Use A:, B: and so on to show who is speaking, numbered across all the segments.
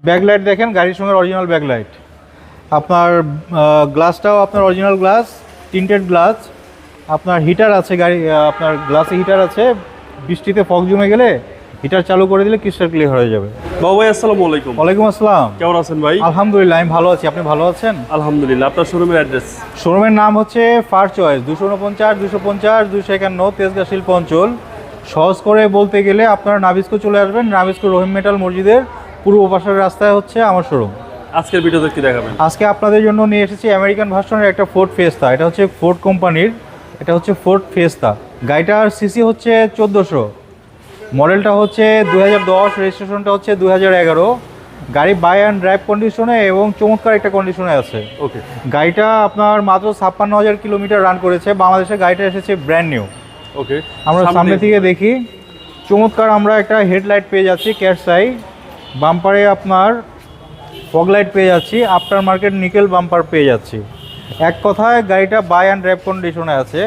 A: Backlight দেখেন, গাড়ির সঙ্গে অরিজিনাল ব্যাকলাইট। আপনার গ্লাসটাও আপনার অরিজিনাল গ্লাস, টিন্টেড গ্লাস। আপনার হিটার আছে, গাড়ি আপনার গ্লাসে হিটার আছে। বৃষ্টিতে ফগ জমে গেলে হিটার চালু করে দিলে ক্রিস্টাল ক্লিয়ার হয়ে যাবে।
B: বাবু ভাই আসসালামু আলাইকুম।
A: ওয়ালাইকুম আসসালাম।
B: কেমন আছেন ভাই?
A: আলহামদুলিল্লাহ, আমি ভালো আছি। আপনি ভালো আছেন?
B: আলহামদুলিল্লাহ। আপনার শোরুমের অ্যাড্রেস?
A: শোরুমের নাম হচ্ছে ফার চয়েস, 249, 250, 251 তেজগাঁ শিল্প অঞ্চল। সহজ করে বলতে গেলে আপনারা নাবিস্কো চলে আসবেন। নাবিস্কো রহিম মেটাল মসজিদের পূর্ব পাশের রাস্তায় হচ্ছে আমার শোরুম।
B: আজকের ভিডিওতে কি দেখাবেন?
A: আজকে আপনাদের জন্য নিয়ে এসেছি আমেরিকান ভার্সনের একটা ফোর্ড ফিয়েস্তা। এটা হচ্ছে ফোর্ড কোম্পানির, এটা হচ্ছে ফোর্ড ফিয়েস্তা। গাড়িটার সিসি হচ্ছে 1400, মডেলটা হচ্ছে 2010, রেজিস্ট্রেশনটা হচ্ছে 2011। গাড়ি বাই অ্যান্ড ড্রাইভ কন্ডিশনে এবং চমৎকার একটা কন্ডিশনে আছে।
B: ওকে।
A: গাড়িটা আপনার মাত্র 56,000 কিলোমিটার রান করেছে। বাংলাদেশে গাড়িটা এসেছে ব্র্যান্ড নিউ।
B: ওকে,
A: আমরা সামনে থেকে দেখি। চমৎকার আমরা একটা হেডলাইট পেয়ে যাচ্ছি ক্যাটসাই, বাম্পারে আপনার ফগ লাইট পেয়ে যাচ্ছি, আফটার মার্কেট নিকেল বাম্পার পেয়ে যাচ্ছি। এক কথায় গাড়িটা বাই অ্যান্ড ড্রাইভ কন্ডিশনে আছে।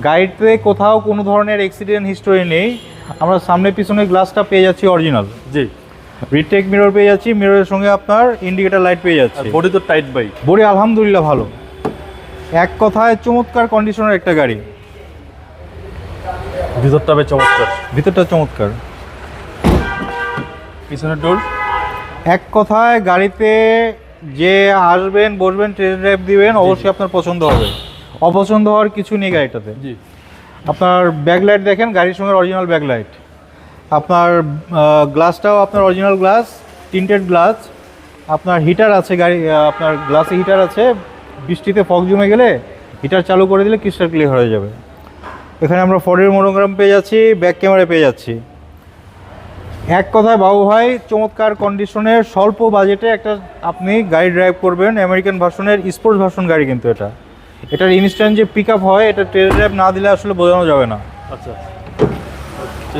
A: গাড়িতে কোথাও কোনো ধরনের অ্যাক্সিডেন্ট হিস্টোরি নেই। আমরা সামনে পিছনে গ্লাসটা পেয়ে যাচ্ছি অরিজিনাল।
B: জি।
A: রিটেক মিরর পেয়ে যাচ্ছি, মিররের সঙ্গে আপনার ইন্ডিকেটর লাইট পেয়ে যাচ্ছি।
B: বডি তো টাইট ভাই।
A: বডি আলহামদুলিল্লাহ ভালো। এক কথায় চমৎকার কন্ডিশনের একটা গাড়ি।
B: ভিতরটা বেশ চমৎকার।
A: ভিতরটা চমৎকার।
B: পিছনের ডোর?
A: এক কথায় গাড়িতে যে আসবেন, বসবেন, টেস্ট ড্রাইভ দিবেন, অবশ্যই আপনার পছন্দ হবে। অপছন্দ হওয়ার কিছু নেই গাড়িটাতে।
B: জি।
A: আপনার ব্যাকলাইট দেখেন, গাড়ির সঙ্গে অরিজিনাল ব্যাকলাইট। আপনার গ্লাসটাও আপনার অরিজিনাল গ্লাস, টিন্টেড গ্লাস। আপনার হিটার আছে, গাড়ি আপনার গ্লাসে হিটার আছে। বৃষ্টিতে ফগ জমে গেলে হিটার চালু করে দিলে ক্রিস্টাল ক্লিয়ার হয়ে যাবে। এখানে আমরা ফোর্ডের মনোগ্রাম পেয়ে যাচ্ছি, ব্যাক ক্যামেরা পেয়ে যাচ্ছি। এক কথায় বাবু ভাই, চমৎকার কন্ডিশনের স্বল্প বাজেটে একটা আপনি গাড়ি ড্রাইভ করবেন। আমেরিকান ভার্সনের স্পোর্টস ভার্সন গাড়ি কিন্তু এটার ইনস্ট্যান্ট যে পিক আপ হয়, এটা টেস্ট ড্রাইভ না দিলে আসলে বোঝানো যাবে না।
B: আচ্ছা,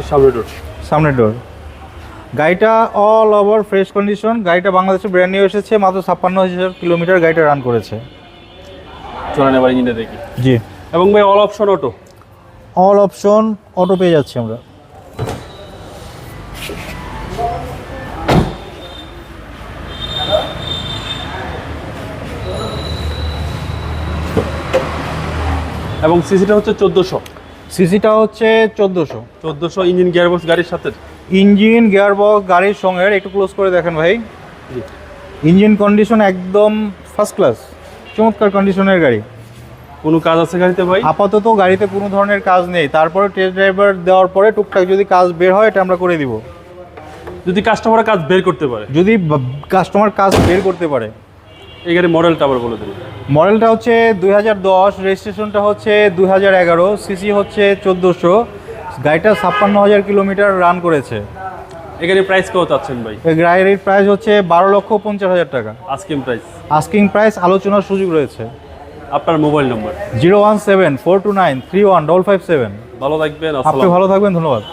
B: সামনের ডোর?
A: সামনের ডোর। গাড়িটা অল ওভার ফ্রেশ কন্ডিশন। গাড়িটা বাংলাদেশে ব্র্যান্ড নিউ এসেছে, মাত্র 56,000 কিলোমিটার গাড়িটা রান করেছে।
B: চলেন এবার ইঞ্জিনে দেখি।
A: জি।
B: এবং ভাই all option auto?
A: All option auto পেয়ে যাচ্ছি আমরা।
B: এবং সিসিটা হচ্ছে 1400?
A: সিসিটা হচ্ছে 1400।
B: ইঞ্জিন গিয়ারবক্স গাড়ির সাথে?
A: ইঞ্জিন গিয়ারবক্স গাড়ির সঙ্গে। একটু ক্লোজ করে দেখেন ভাই।
B: জি।
A: ইঞ্জিন কন্ডিশন একদম ফার্স্ট ক্লাস, চমৎকার কন্ডিশনের গাড়ি।
B: কোনো কাজ আছে গাড়িতে ভাই?
A: আপাতত গাড়িতে কোনো ধরনের কাজ নেই। তারপরে টেস্ট ড্রাইভার দেওয়ার পরে টুকটাক যদি কাজ বের হয়, এটা আমরা করে দিব।
B: যদি কাস্টমার কাজ বের করতে পারে?
A: যদি কাস্টমার কাজ বের করতে পারে।
B: এই গাড়ির মডেলটা আবার বলে দিন।
A: মডেলটা হচ্ছে 2010, রেজিস্ট্রেশনটা হচ্ছে 2011, সিসি হচ্ছে 1400। গাড়িটা 56,000 কিলোমিটার রান করেছে।
B: এই গাড়ির প্রাইস কত চাচ্ছেন ভাই?
A: এই গাড়ির প্রাইস হচ্ছে 12,50,000 টাকা।
B: Asking price?
A: আস্কিং প্রাইস, আলোচনার সুযোগ রয়েছে।
B: আপনার মোবাইল নাম্বার?
A: 017-429-31557।
B: ভালো থাকবেন।
A: আপনি ভালো থাকবেন, ধন্যবাদ।